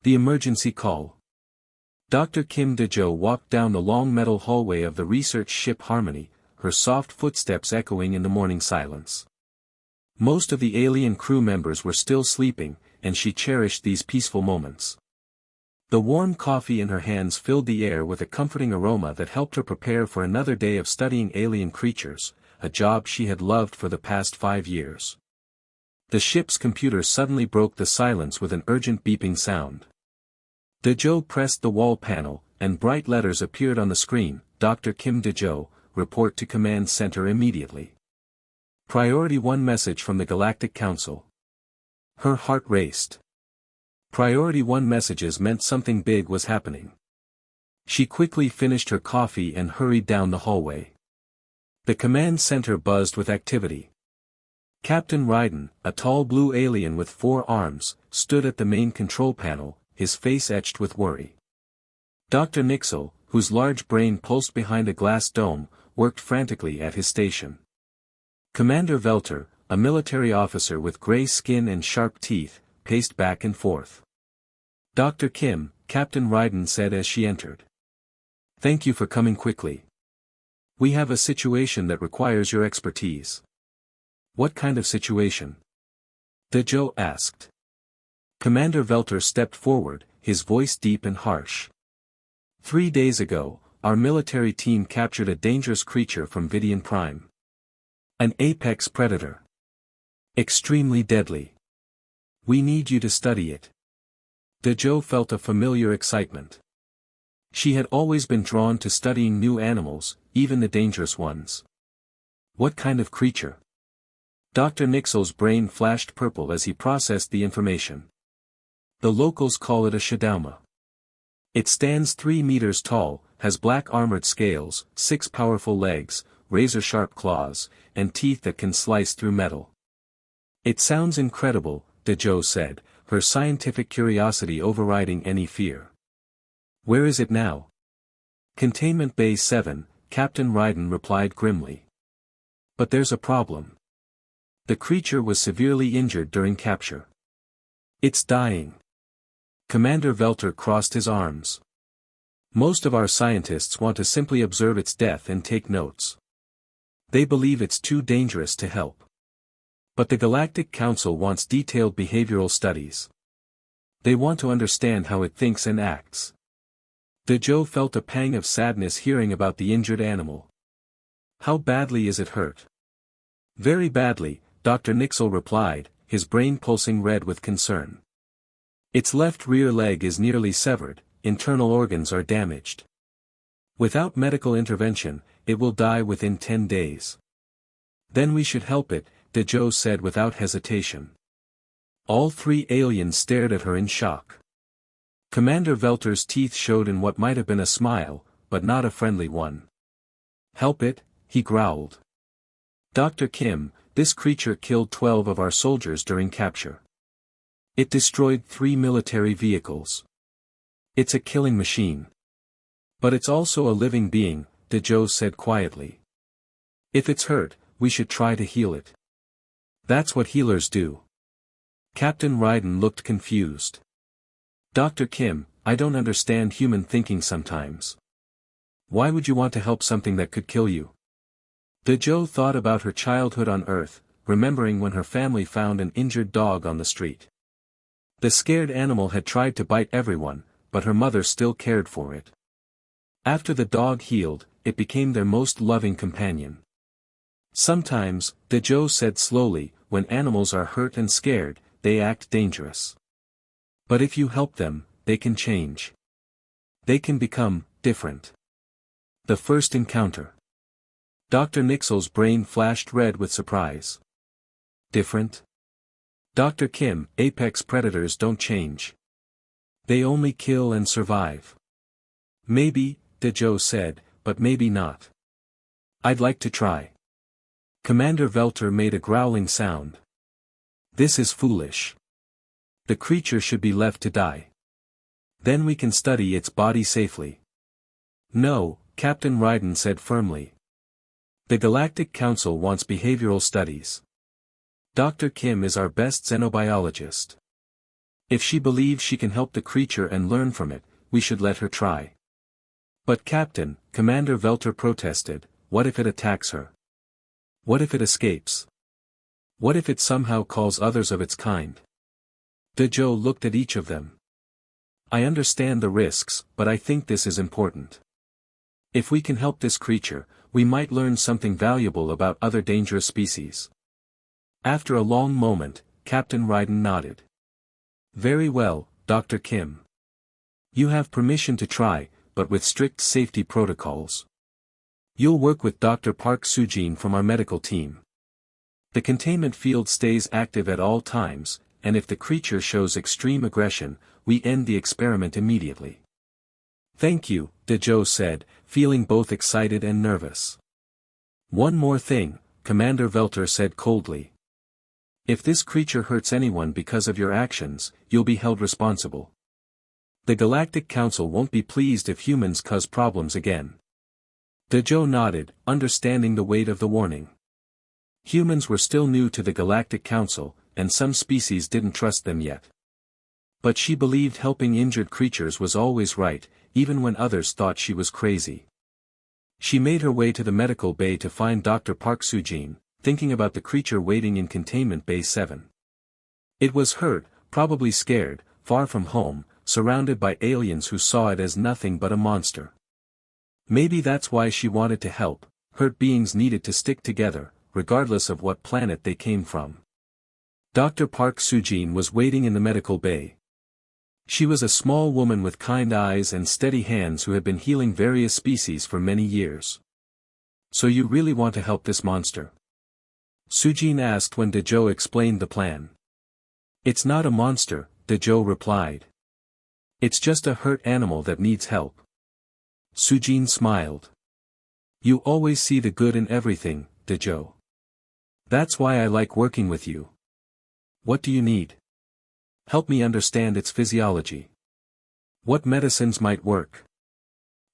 The emergency call. Dr. Kim Dejo walked down the long metal hallway of the research ship Harmony, her soft footsteps echoing in the morning silence. Most of the alien crew members were still sleeping, and she cherished these peaceful moments. The warm coffee in her hands filled the air with a comforting aroma that helped her prepare for another day of studying alien creatures, a job she had loved for the past 5 years. The ship's computer suddenly broke the silence with an urgent beeping sound. Dejo pressed the wall panel, and bright letters appeared on the screen. Dr. Kim Dejo, report to Command Center immediately. Priority 1 message from the Galactic Council. Her heart raced. Priority 1 messages meant something big was happening. She quickly finished her coffee and hurried down the hallway. The command center buzzed with activity. Captain Ryden, a tall blue alien with 4 arms, stood at the main control panel, his face etched with worry. Dr. Nixel, whose large brain pulsed behind a glass dome, worked frantically at his station. Commander Velter, a military officer with gray skin and sharp teeth, paced back and forth. Dr. Kim, Captain Ryden said as she entered. Thank you for coming quickly. We have a situation that requires your expertise. What kind of situation? Dejo asked. Commander Velter stepped forward, his voice deep and harsh. 3 days ago, our military team captured a dangerous creature from Vidian Prime. An apex predator. Extremely deadly. We need you to study it. Dejo felt a familiar excitement. She had always been drawn to studying new animals, even the dangerous ones. What kind of creature? Dr. Nixel's brain flashed purple as he processed the information. The locals call it a Shadauma. It stands 3 meters tall, has black armored scales, 6 powerful legs, razor-sharp claws, and teeth that can slice through metal. It sounds incredible, Dejo said, her scientific curiosity overriding any fear. Where is it now? Containment Bay 7, Captain Ryden replied grimly. But there's a problem. The creature was severely injured during capture. It's dying. Commander Velter crossed his arms. Most of our scientists want to simply observe its death and take notes. They believe it's too dangerous to help. But the Galactic Council wants detailed behavioral studies. They want to understand how it thinks and acts. Dejo felt a pang of sadness hearing about the injured animal. How badly is it hurt? Very badly, Dr. Nixel replied, his brain pulsing red with concern. Its left rear leg is nearly severed, internal organs are damaged. Without medical intervention, it will die within 10 days. Then we should help it, Dejo said without hesitation. All 3 aliens stared at her in shock. Commander Velter's teeth showed in what might have been a smile, but not a friendly one. Help it, he growled. Dr. Kim, this creature killed 12 of our soldiers during capture. It destroyed 3 military vehicles. It's a killing machine. But it's also a living being, Dejo said quietly. If it's hurt, we should try to heal it. That's what healers do. Captain Ryden looked confused. Dr. Kim, I don't understand human thinking sometimes. Why would you want to help something that could kill you? Dejo thought about her childhood on Earth, remembering when her family found an injured dog on the street. The scared animal had tried to bite everyone, but her mother still cared for it. After the dog healed, it became their most loving companion. Sometimes, Dejo said slowly, when animals are hurt and scared, they act dangerous. But if you help them, they can change. They can become different. The first encounter. Dr. Nixel's brain flashed red with surprise. Different? Dr. Kim, apex predators don't change. They only kill and survive. Maybe, Dejo said, but maybe not. I'd like to try. Commander Velter made a growling sound. This is foolish. The creature should be left to die. Then we can study its body safely. No, Captain Ryden said firmly. The Galactic Council wants behavioral studies. Dr. Kim is our best xenobiologist. If she believes she can help the creature and learn from it, we should let her try. But Captain, Commander Velter protested, what if it attacks her? What if it escapes? What if it somehow calls others of its kind? Dejo looked at each of them. I understand the risks, but I think this is important. If we can help this creature, we might learn something valuable about other dangerous species. After a long moment, Captain Ryden nodded. Very well, Dr. Kim. You have permission to try, but with strict safety protocols. You'll work with Dr. Park Sujin from our medical team. The containment field stays active at all times, and if the creature shows extreme aggression, we end the experiment immediately. Thank you, Dejo said, feeling both excited and nervous. One more thing, Commander Velter said coldly. If this creature hurts anyone because of your actions, you'll be held responsible. The Galactic Council won't be pleased if humans cause problems again. Dejo nodded, understanding the weight of the warning. Humans were still new to the Galactic Council, and some species didn't trust them yet. But she believed helping injured creatures was always right, even when others thought she was crazy. She made her way to the medical bay to find Dr. Park Sujin, thinking about the creature waiting in Containment Bay 7. It was hurt, probably scared, far from home, surrounded by aliens who saw it as nothing but a monster. Maybe that's why she wanted to help. Hurt beings needed to stick together, regardless of what planet they came from. Dr. Park Sujin was waiting in the medical bay. She was a small woman with kind eyes and steady hands who had been healing various species for many years. So you really want to help this monster? Sujin asked when Dejo explained the plan. It's not a monster, Dejo replied. It's just a hurt animal that needs help. Sujin smiled. You always see the good in everything, Dejo. That's why I like working with you. What do you need? Help me understand its physiology. What medicines might work?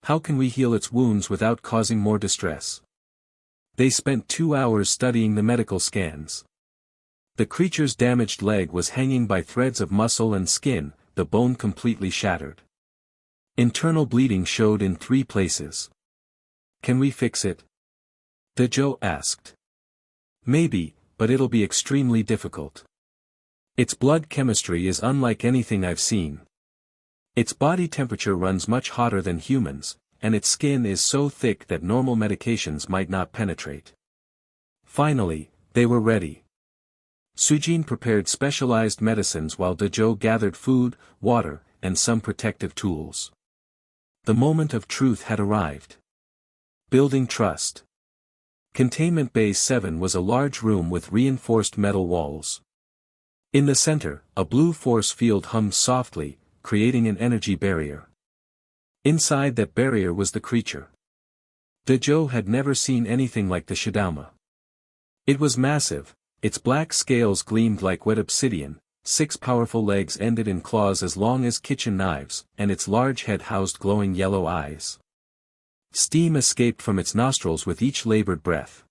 How can we heal its wounds without causing more distress? They spent 2 hours studying the medical scans. The creature's damaged leg was hanging by threads of muscle and skin, the bone completely shattered. Internal bleeding showed in 3 places. Can we fix it? Dejo asked. Maybe, but it'll be extremely difficult. Its blood chemistry is unlike anything I've seen. Its body temperature runs much hotter than humans, and its skin is so thick that normal medications might not penetrate. Finally, they were ready. Sujin prepared specialized medicines while Dejo gathered food, water, and some protective tools. The moment of truth had arrived. Building trust. Containment Bay 7 was a large room with reinforced metal walls. In the center, a blue force field hummed softly, creating an energy barrier. Inside that barrier was the creature. Dejo had never seen anything like the Shadama. It was massive, its black scales gleamed like wet obsidian, 6 powerful legs ended in claws as long as kitchen knives, and its large head housed glowing yellow eyes. Steam escaped from its nostrils with each labored breath.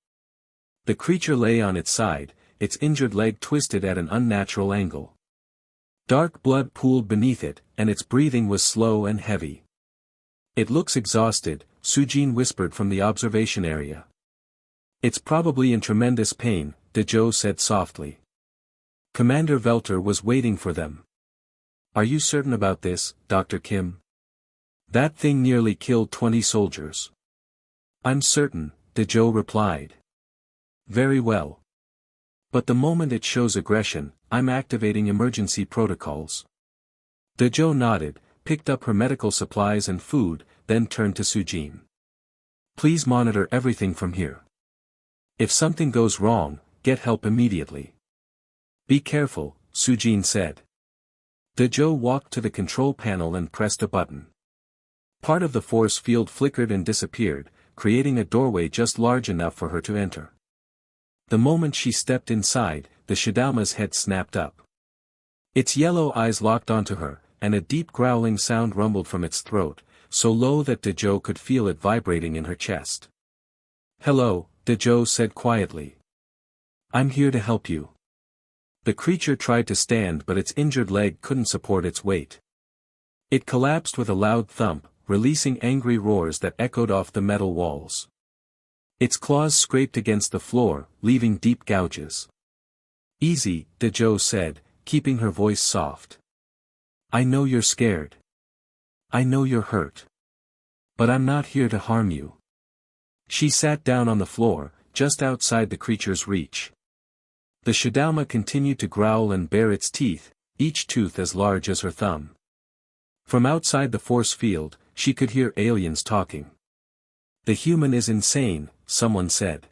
The creature lay on its side, its injured leg twisted at an unnatural angle. Dark blood pooled beneath it, and its breathing was slow and heavy. It looks exhausted, Sujin whispered from the observation area. It's probably in tremendous pain, Dejo said softly. Commander Velter was waiting for them. Are you certain about this, Dr. Kim? That thing nearly killed 20 soldiers. I'm certain, Dejo replied. Very well. But the moment it shows aggression, I'm activating emergency protocols. Dejo nodded, picked up her medical supplies and food, then turned to Sujin. Please monitor everything from here. If something goes wrong, get help immediately. Be careful, Sujin said. Dejo walked to the control panel and pressed a button. Part of the force field flickered and disappeared, creating a doorway just large enough for her to enter. The moment she stepped inside, the Shadama's head snapped up. Its yellow eyes locked onto her, and a deep growling sound rumbled from its throat, so low that Dejo could feel it vibrating in her chest. Hello, Dejo said quietly. I'm here to help you. The creature tried to stand but its injured leg couldn't support its weight. It collapsed with a loud thump, releasing angry roars that echoed off the metal walls. Its claws scraped against the floor, leaving deep gouges. "Easy," Dejo said, keeping her voice soft. "I know you're scared. I know you're hurt. But I'm not here to harm you." She sat down on the floor, just outside the creature's reach. The Shadalma continued to growl and bare its teeth, each tooth as large as her thumb. From outside the force field, she could hear aliens talking. "The human is insane," someone said.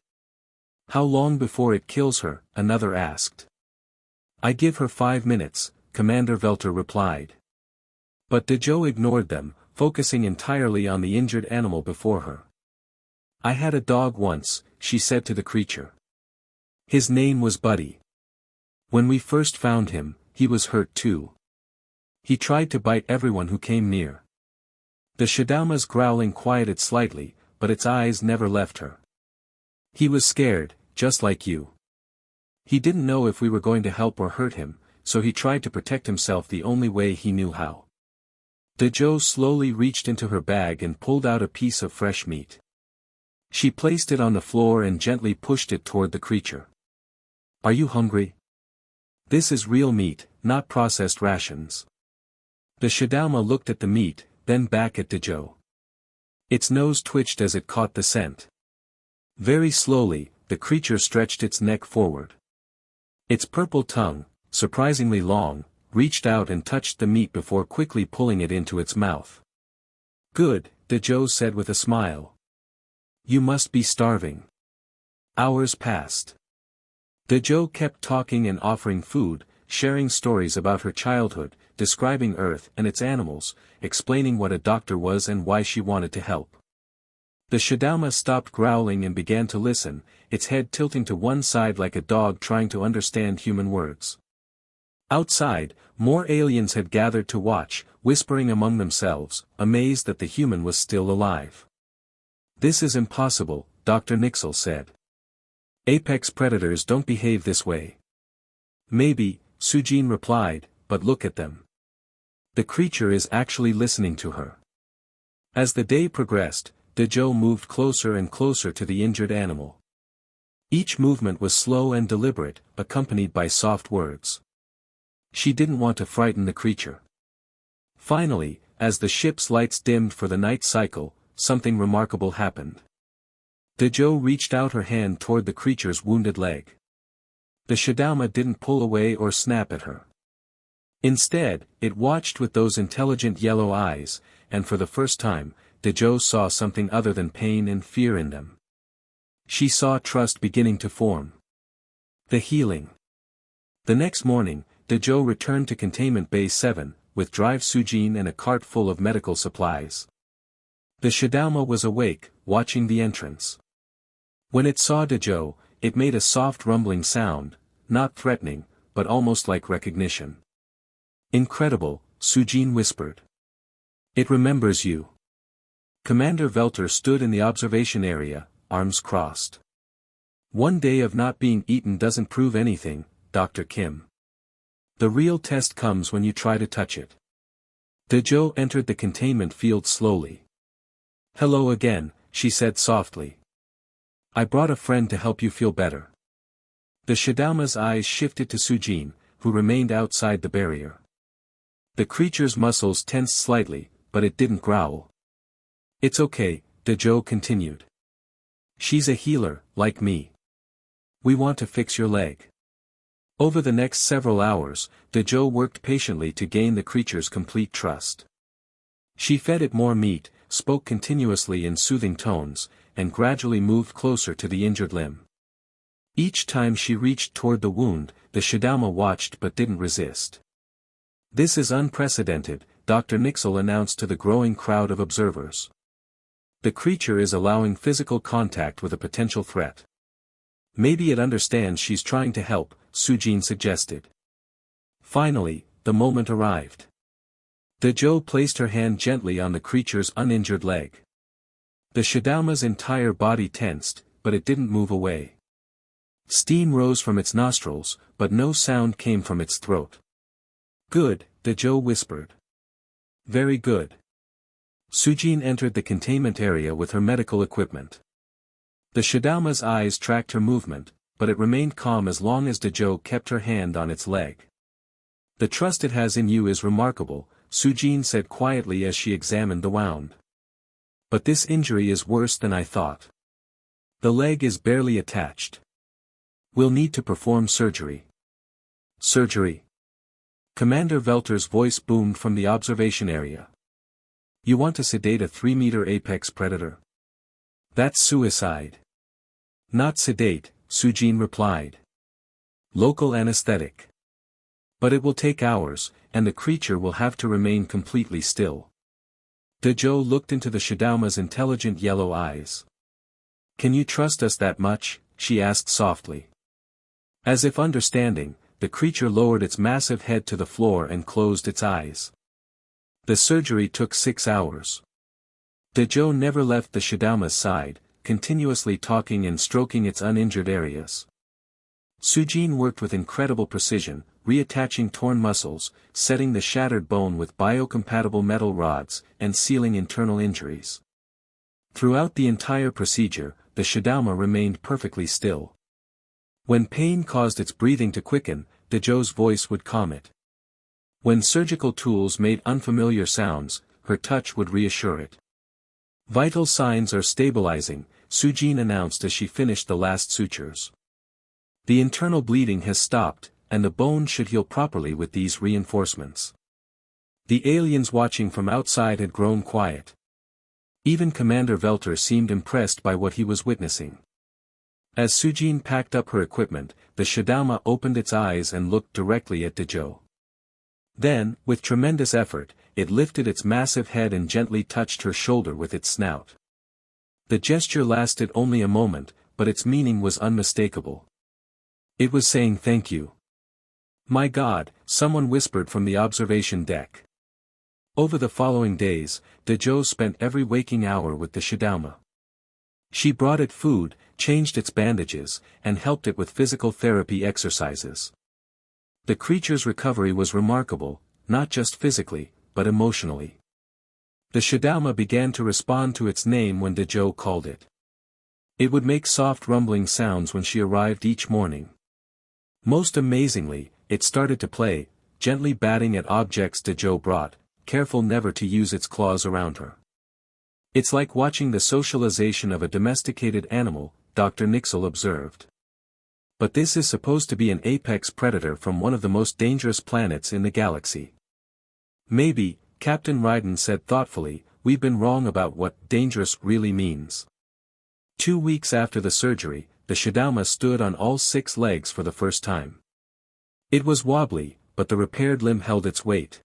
"How long before it kills her?" another asked. "I give her 5 minutes," Commander Velter replied. But Dejo ignored them, focusing entirely on the injured animal before her. "I had a dog once," she said to the creature. "His name was Buddy. When we first found him, he was hurt too. He tried to bite everyone who came near." The Shadalma's growling quieted slightly, but its eyes never left her. "He was scared, just like you. He didn't know if we were going to help or hurt him, so he tried to protect himself the only way he knew how." Dejo slowly reached into her bag and pulled out a piece of fresh meat. She placed it on the floor and gently pushed it toward the creature. "Are you hungry? This is real meat, not processed rations." The Shadalma looked at the meat, then back at Dejo. Its nose twitched as it caught the scent. Very slowly, the creature stretched its neck forward. Its purple tongue, surprisingly long, reached out and touched the meat before quickly pulling it into its mouth. "Good," Dejo said with a smile. "You must be starving." Hours passed. Dejo kept talking and offering food, sharing stories about her childhood, describing Earth and its animals, explaining what a doctor was and why she wanted to help. The Shadalma stopped growling and began to listen, its head tilting to one side like a dog trying to understand human words. Outside, more aliens had gathered to watch, whispering among themselves, amazed that the human was still alive. "This is impossible," Dr. Nixel said. "Apex predators don't behave this way." "Maybe," Sujin replied, "but look at them. The creature is actually listening to her." As the day progressed, Dejo moved closer and closer to the injured animal. Each movement was slow and deliberate, accompanied by soft words. She didn't want to frighten the creature. Finally, as the ship's lights dimmed for the night cycle, something remarkable happened. Dejo reached out her hand toward the creature's wounded leg. The Shadalma didn't pull away or snap at her. Instead, it watched with those intelligent yellow eyes, and for the first time, Dejo saw something other than pain and fear in them. She saw trust beginning to form. The healing. The next morning, Dejo returned to Containment Bay 7, with Drive Sujin and a cart full of medical supplies. The Shadalma was awake, watching the entrance. When it saw Dejo, it made a soft rumbling sound, not threatening, but almost like recognition. "Incredible," Sujin whispered. "It remembers you." Commander Velter stood in the observation area, arms crossed. "One day of not being eaten doesn't prove anything, Dr. Kim. The real test comes when you try to touch it." Dejo entered the containment field slowly. "Hello again," she said softly. "I brought a friend to help you feel better." The Shadalma's eyes shifted to Sujin, who remained outside the barrier. The creature's muscles tensed slightly, but it didn't growl. "It's okay," Dejo continued. "She's a healer, like me. We want to fix your leg." Over the next several hours, Dejo worked patiently to gain the creature's complete trust. She fed it more meat, spoke continuously in soothing tones, and gradually moved closer to the injured limb. Each time she reached toward the wound, the Shadalma watched but didn't resist. "This is unprecedented," Dr. Nixel announced to the growing crowd of observers. "The creature is allowing physical contact with a potential threat." "Maybe it understands she's trying to help," Sujin suggested. Finally, the moment arrived. Dejo placed her hand gently on the creature's uninjured leg. The Shadalma's entire body tensed, but it didn't move away. Steam rose from its nostrils, but no sound came from its throat. "Good," Dejo whispered. "Very good." Sujin entered the containment area with her medical equipment. The Shadowma's eyes tracked her movement, but it remained calm as long as Dejo kept her hand on its leg. "The trust it has in you is remarkable," Sujin said quietly as she examined the wound. "But this injury is worse than I thought. The leg is barely attached. We'll need to perform surgery." "Surgery?" Commander Velter's voice boomed from the observation area. "You want to sedate a 3-meter apex predator? That's suicide." "Not sedate," Sujin replied. "Local anesthetic. But it will take hours, and the creature will have to remain completely still." Dejo looked into the Shadowma's intelligent yellow eyes. "Can you trust us that much?" she asked softly. As if understanding, the creature lowered its massive head to the floor and closed its eyes. The surgery took 6 hours. Dejo never left the Shadowma's side, continuously talking and stroking its uninjured areas. Sujin worked with incredible precision, reattaching torn muscles, setting the shattered bone with biocompatible metal rods, and sealing internal injuries. Throughout the entire procedure, the Shadowma remained perfectly still. When pain caused its breathing to quicken, Dejo's voice would calm it. When surgical tools made unfamiliar sounds, her touch would reassure it. "Vital signs are stabilizing," Sujin announced as she finished the last sutures. "The internal bleeding has stopped, and the bone should heal properly with these reinforcements." The aliens watching from outside had grown quiet. Even Commander Velter seemed impressed by what he was witnessing. As Sujin packed up her equipment, the Shadowma opened its eyes and looked directly at Dejo. Then, with tremendous effort, it lifted its massive head and gently touched her shoulder with its snout. The gesture lasted only a moment, but its meaning was unmistakable. It was saying thank you. "My God," someone whispered from the observation deck. Over the following days, Dejo spent every waking hour with the Shadowma. She brought it food, changed its bandages, and helped it with physical therapy exercises. The creature's recovery was remarkable, not just physically, but emotionally. The Shadowma began to respond to its name when Dejo called it. It would make soft rumbling sounds when she arrived each morning. Most amazingly, it started to play, gently batting at objects Dejo brought, careful never to use its claws around her. "It's like watching the socialization of a domesticated animal," Dr. Nixel observed. "But this is supposed to be an apex predator from one of the most dangerous planets in the galaxy." "Maybe," Captain Ryden said thoughtfully, "we've been wrong about what dangerous really means." 2 weeks after the surgery, the Shadowma stood on all 6 legs for the first time. It was wobbly, but the repaired limb held its weight.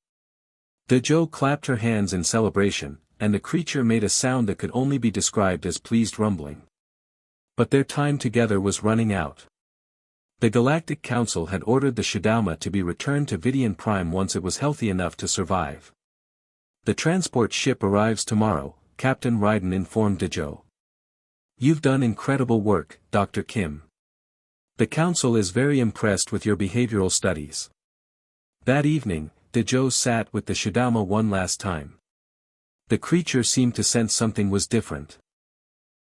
Dejo clapped her hands in celebration, and the creature made a sound that could only be described as pleased rumbling. But their time together was running out. The Galactic Council had ordered the Shadowma to be returned to Vidian Prime once it was healthy enough to survive. "The transport ship arrives tomorrow," Captain Ryden informed Dejo. "You've done incredible work, Dr. Kim. The Council is very impressed with your behavioral studies." That evening, Dejo sat with the Shadowma one last time. The creature seemed to sense something was different.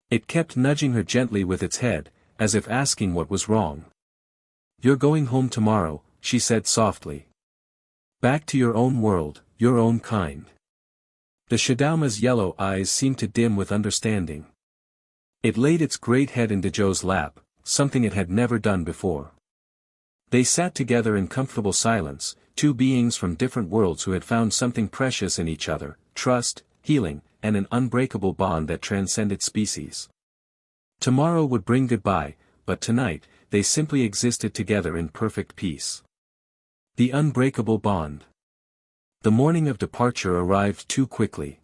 It kept nudging her gently with its head, as if asking what was wrong. "You're going home tomorrow," she said softly. "Back to your own world, your own kind." The Shadowma's yellow eyes seemed to dim with understanding. It laid its great head in Dejo's lap, something it had never done before. They sat together in comfortable silence, 2 beings from different worlds who had found something precious in each other: trust, healing, and an unbreakable bond that transcended species. Tomorrow would bring goodbye, but tonight, they simply existed together in perfect peace. The unbreakable bond. The morning of departure arrived too quickly.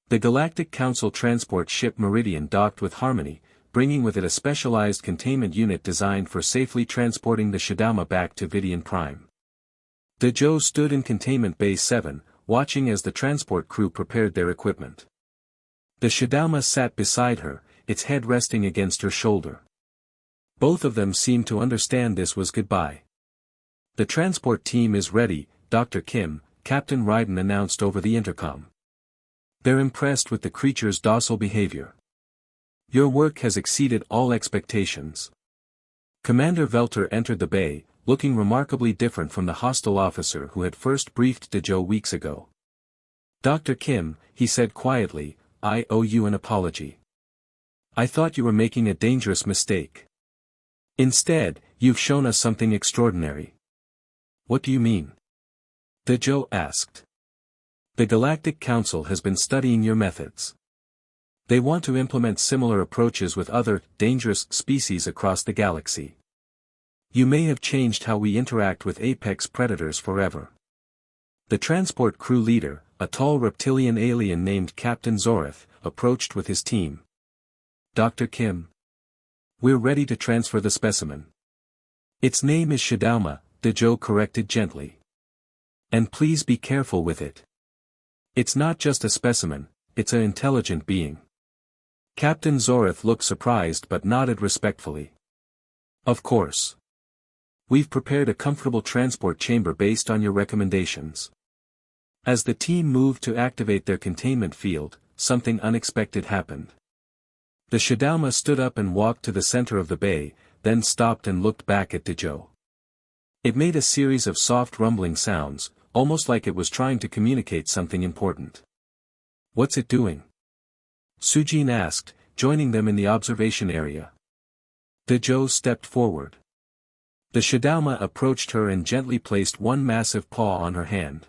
The Galactic Council transport ship Meridian docked with Harmony, bringing with it a specialized containment unit designed for safely transporting the Shadowma back to Vidian Prime. Dejo stood in Containment Bay 7, watching as the transport crew prepared their equipment. The Shadowma sat beside her, its head resting against her shoulder. Both of them seemed to understand this was goodbye. "The transport team is ready, Dr. Kim," Captain Ryden announced over the intercom. "They're impressed with the creature's docile behavior. Your work has exceeded all expectations." Commander Velter entered the bay, looking remarkably different from the hostile officer who had first briefed Dejo weeks ago. "Dr. Kim," he said quietly, "I owe you an apology. I thought you were making a dangerous mistake. Instead, you've shown us something extraordinary." "What do you mean?" Dejo asked. "The Galactic Council has been studying your methods. They want to implement similar approaches with other, dangerous species across the galaxy. You may have changed how we interact with apex predators forever." The transport crew leader, a tall reptilian alien named Captain Zoreth, approached with his team. "Dr. Kim. We're ready to transfer the specimen." "Its name is Shadauma," Dejo corrected gently. "And please be careful with it. It's not just a specimen, it's an intelligent being." Captain Zoreth looked surprised but nodded respectfully. "Of course. We've prepared a comfortable transport chamber based on your recommendations." As the team moved to activate their containment field, something unexpected happened. The Shadauma stood up and walked to the center of the bay, then stopped and looked back at Dejo. It made a series of soft rumbling sounds, almost like it was trying to communicate something important. "What's it doing?" Sujin asked, joining them in the observation area. Dejo stepped forward. The Shadauma approached her and gently placed one massive paw on her hand.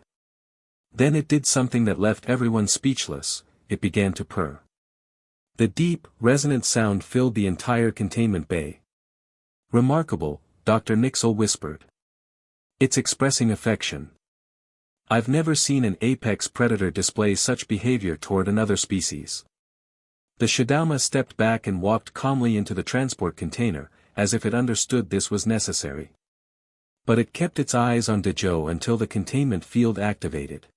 Then it did something that left everyone speechless. It began to purr. The deep, resonant sound filled the entire containment bay. "Remarkable," Dr. Nixel whispered. "It's expressing affection. I've never seen an apex predator display such behavior toward another species." The Shadauma stepped back and walked calmly into the transport container, as if it understood this was necessary. But it kept its eyes on Dejo until the containment field activated.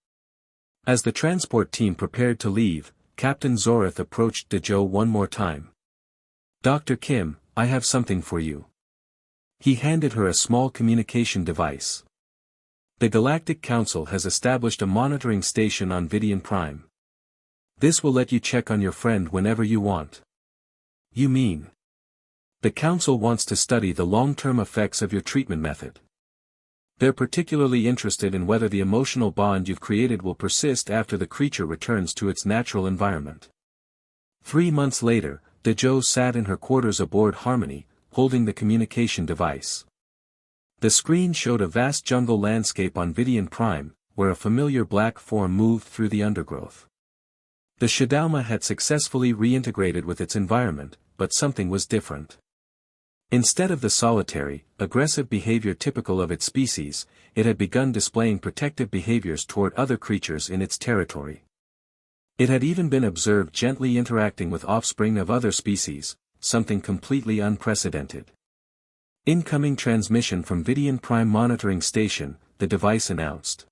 As the transport team prepared to leave, Captain Zoreth approached Dejo one more time. "Dr. Kim, I have something for you." He handed her a small communication device. "The Galactic Council has established a monitoring station on Vidian Prime. This will let you check on your friend whenever you want." "You mean?" "The Council wants to study the long-term effects of your treatment method. They're particularly interested in whether the emotional bond you've created will persist after the creature returns to its natural environment." 3 months later, Dejo sat in her quarters aboard Harmony, holding the communication device. The screen showed a vast jungle landscape on Vidian Prime, where a familiar black form moved through the undergrowth. The Shadauma had successfully reintegrated with its environment, but something was different. Instead of the solitary, aggressive behavior typical of its species, it had begun displaying protective behaviors toward other creatures in its territory. It had even been observed gently interacting with offspring of other species, something completely unprecedented. "Incoming transmission from Vidian Prime Monitoring Station," the device announced.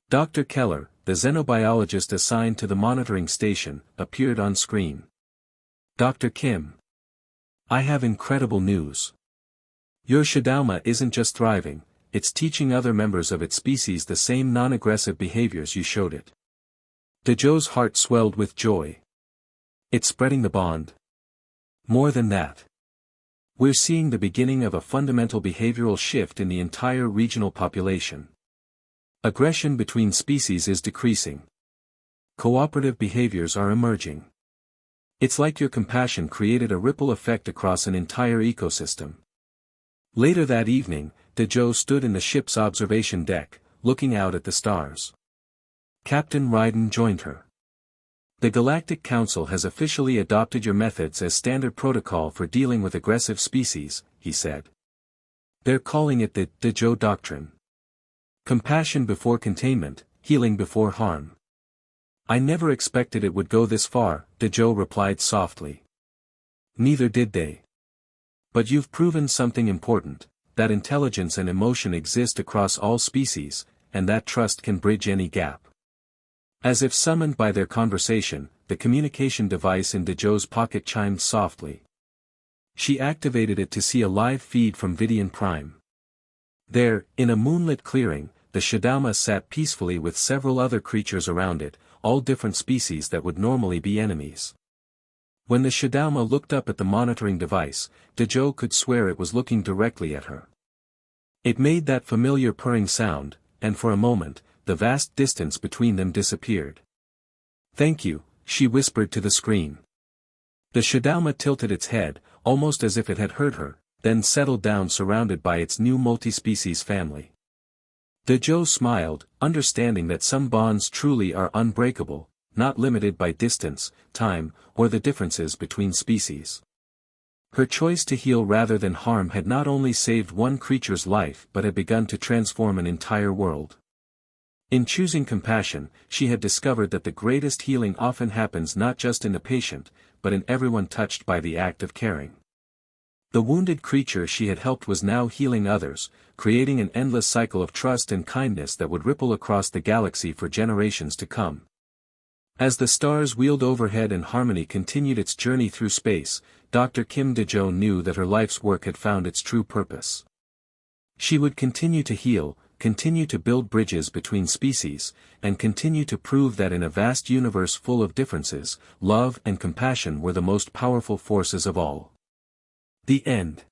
Dr. Keller, the xenobiologist assigned to the monitoring station, appeared on screen. "Dr. Kim. I have incredible news. Your Shadauma isn't just thriving, it's teaching other members of its species the same non-aggressive behaviors you showed it." Dejo's heart swelled with joy. "It's spreading the bond. More than that. We're seeing the beginning of a fundamental behavioral shift in the entire regional population. Aggression between species is decreasing. Cooperative behaviors are emerging. It's like your compassion created a ripple effect across an entire ecosystem." Later that evening, Dejo stood in the ship's observation deck, looking out at the stars. Captain Ryden joined her. "The Galactic Council has officially adopted your methods as standard protocol for dealing with aggressive species," he said. "They're calling it the Dejo Doctrine. Compassion before containment, healing before harm." "I never expected it would go this far," Dejo replied softly. "Neither did they. But you've proven something important, that intelligence and emotion exist across all species, and that trust can bridge any gap." As if summoned by their conversation, the communication device in Dejo's pocket chimed softly. She activated it to see a live feed from Vidian Prime. There, in a moonlit clearing, the Shadama sat peacefully with several other creatures around it, all different species that would normally be enemies. When the Shadama looked up at the monitoring device, Dejo could swear it was looking directly at her. It made that familiar purring sound, and for a moment, the vast distance between them disappeared. "Thank you," she whispered to the screen. The Shadama tilted its head, almost as if it had heard her, then settled down surrounded by its new multi-species family. Dejo smiled, understanding that some bonds truly are unbreakable, not limited by distance, time, or the differences between species. Her choice to heal rather than harm had not only saved one creature's life but had begun to transform an entire world. In choosing compassion, she had discovered that the greatest healing often happens not just in the patient, but in everyone touched by the act of caring. The wounded creature she had helped was now healing others, creating an endless cycle of trust and kindness that would ripple across the galaxy for generations to come. As the stars wheeled overhead and harmony continued its journey through space, Dr. Kim Dejo knew that her life's work had found its true purpose. She would continue to heal, continue to build bridges between species, and continue to prove that in a vast universe full of differences, love and compassion were the most powerful forces of all. The end.